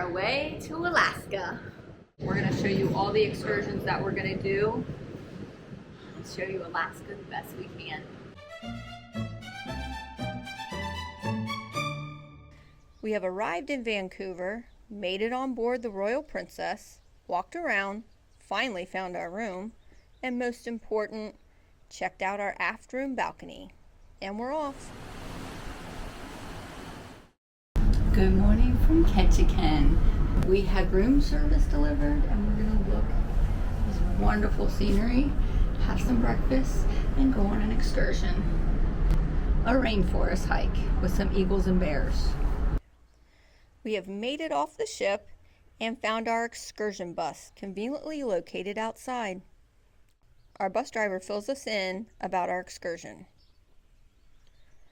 our way to Alaska. We're gonna show you all the excursions that we're gonna do and show you Alaska the best we can. We have arrived in Vancouver, made it on board the Royal Princess, walked around, finally found our room, and most important, checked out our aft room balcony. And we're off. Good morning from Ketchikan. We had room service delivered and we're gonna look at this wonderful scenery, have some breakfast, and go on an excursion. A rainforest hike with some eagles and bears. We have made it off the ship and found our excursion bus conveniently located outside. Our bus driver fills us in about our excursion.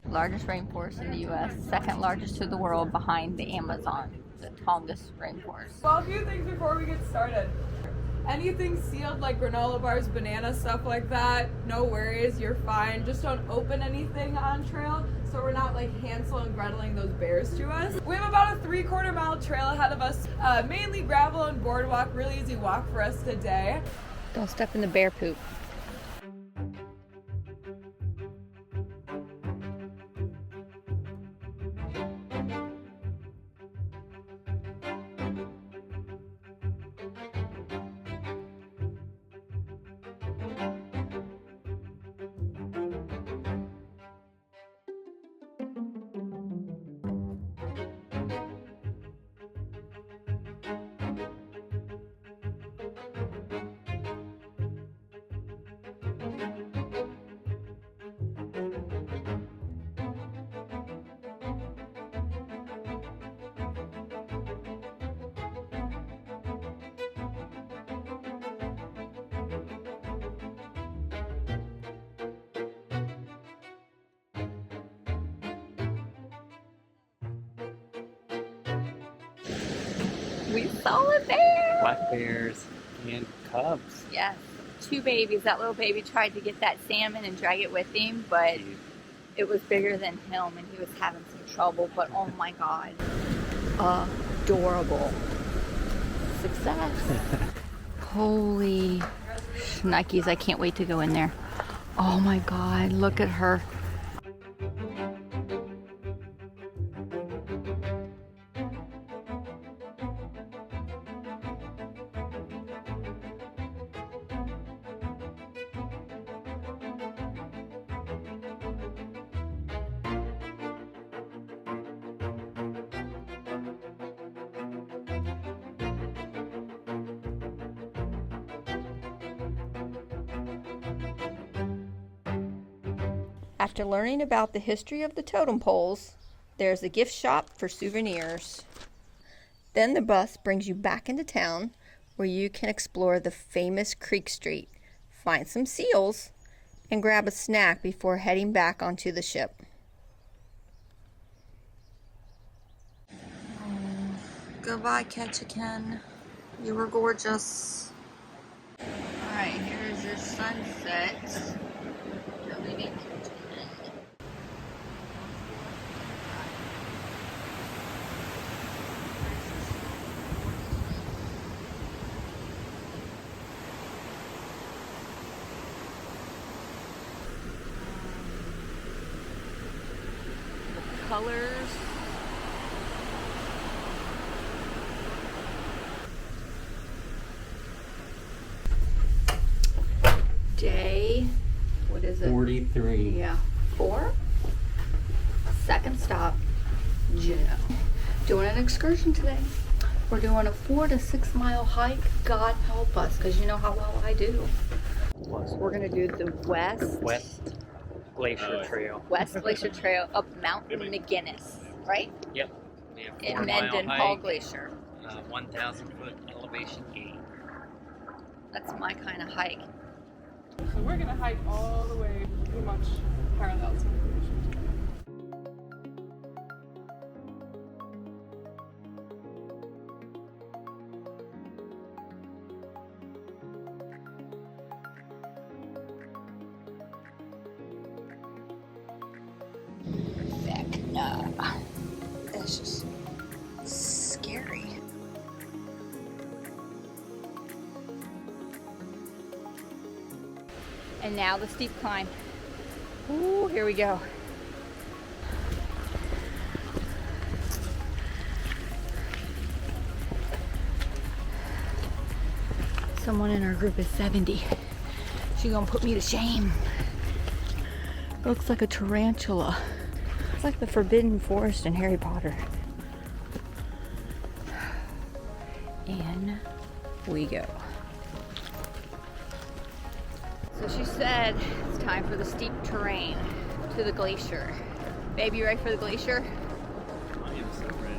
Largest rainforest in the U.S., second largest to the world behind the Amazon, the tallest rainforest. Well, a few things before we get started. Anything sealed like granola bars, banana, stuff like that, no worries, you're fine. Just don't open anything on trail so we're not like Hansel and Greteling those bears to us. We have about a 3/4 mile trail ahead of us, mainly gravel and boardwalk, really easy walk for us today. Don't step in the bear poop. We saw a bear! Black bears and cubs. Yes, 2 babies. That little baby tried to get that salmon and drag it with him, but it was bigger than him and he was having some trouble. But oh my God, adorable. Success. Holy shnikes, I can't wait to go in there. Oh my God, look at her. After learning about the history of the Totem Poles, there's a gift shop for souvenirs. Then the bus brings you back into town where you can explore the famous Creek Street, find some seals, and grab a snack before heading back onto the ship. Goodbye, Ketchikan. You were gorgeous. Alright, here's your sunset. You're leaving Ketchikan. Colors. Day, what is it? 43. Yeah, 4. Second stop, Juneau. Doing an excursion today. We're doing a 4 to 6 mile hike. God help us, because you know how well I do. We're gonna do the West Glacier Trail. West Glacier Trail up Mount McGinnis, right? Yep. We have In 4 mile Mendenhall hike, Glacier. 1,000 foot elevation gain. That's my kind of hike. So we're gonna hike all the way pretty much parallel to the glacier. Heck no. That's just scary. And now the steep climb. Ooh, here we go. Someone in our group is 70. She's gonna put me to shame. Looks like a tarantula. It's like the forbidden forest in Harry Potter. In we go. So she said it's time for the steep terrain to the glacier. Babe, you ready for the glacier? I am so ready.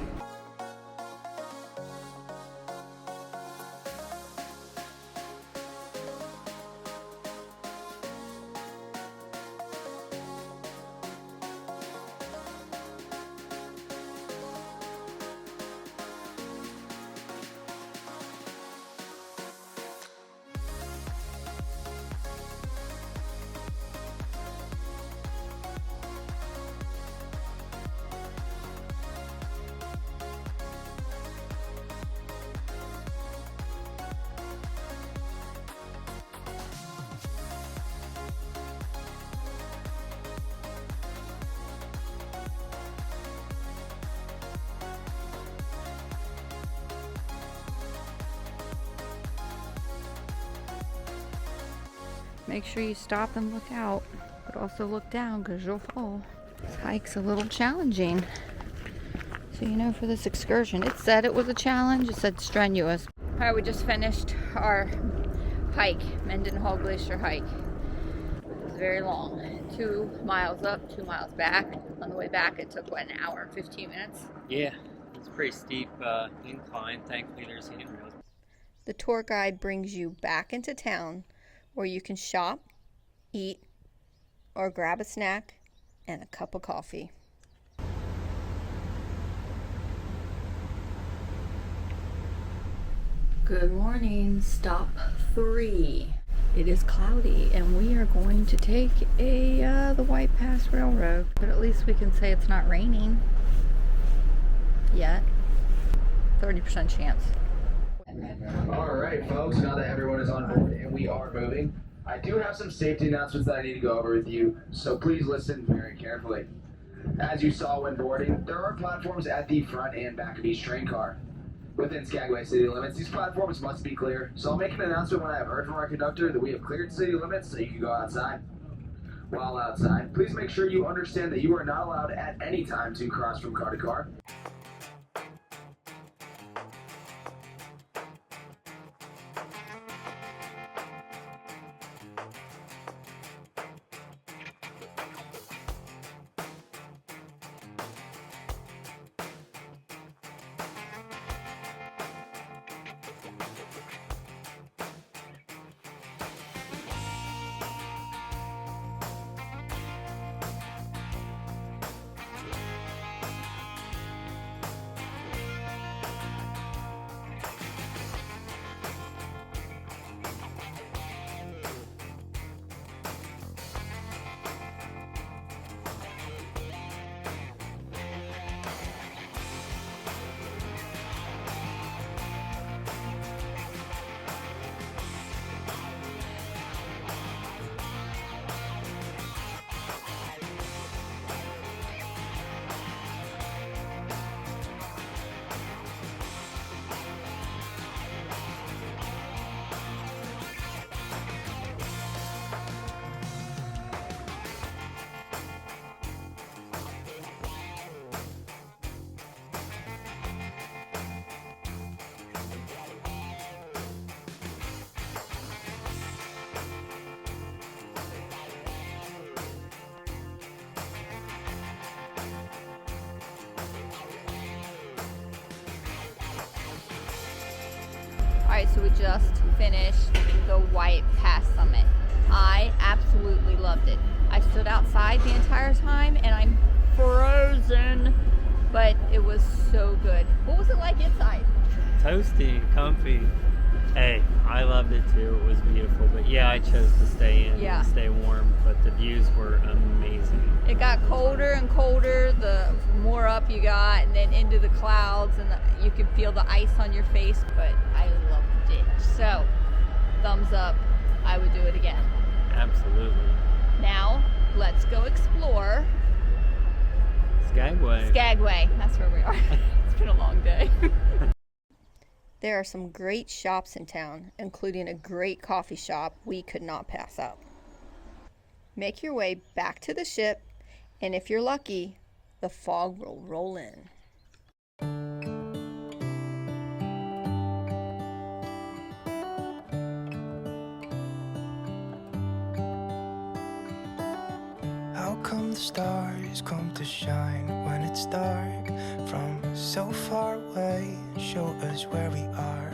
Make sure you stop and look out, but also look down because you'll fall. This hike's a little challenging. So you know, for this excursion, it said it was a challenge, it said strenuous. All right, we just finished our hike, Mendenhall Glacier hike. It was very long, 2 miles up, 2 miles back. On the way back, it took, what, an hour and 15 minutes? Yeah, it's a pretty steep incline. Thankfully, there's handrails. The tour guide brings you back into town where you can shop, eat, or grab a snack and a cup of coffee. Good morning, stop 3. It is cloudy and we are going to take the White Pass Railroad, but at least we can say it's not raining yet. 30% chance. All right, folks, now that everyone is on board and we are moving, I do have some safety announcements that I need to go over with you, so please listen very carefully. As you saw when boarding, there are platforms at the front and back of each train car. Within Skagway city limits, these platforms must be clear, so I'll make an announcement when I have heard from our conductor that we have cleared city limits so you can go outside. While outside, please make sure you understand that you are not allowed at any time to cross from car to car. Alright, so we just finished the White Pass Summit. I absolutely loved it. I stood outside the entire time and I'm frozen, but it was so good. What was it like inside? Toasty, comfy. Hey, I loved it too. It was beautiful. But yeah, I chose to stay in and stay warm. But the views were amazing. It got colder and colder the more up you got, and then into the clouds, and you could feel the ice on your face. But I loved it. So, thumbs up. I would do it again. Absolutely. Now, let's go explore Skagway. Skagway. That's where we are. It's been a long day. There are some great shops in town, including a great coffee shop we could not pass up. Make your way back to the ship, and if you're lucky, the fog will roll in. How come the stars come to shine when it's dark from so far away and show us where we are?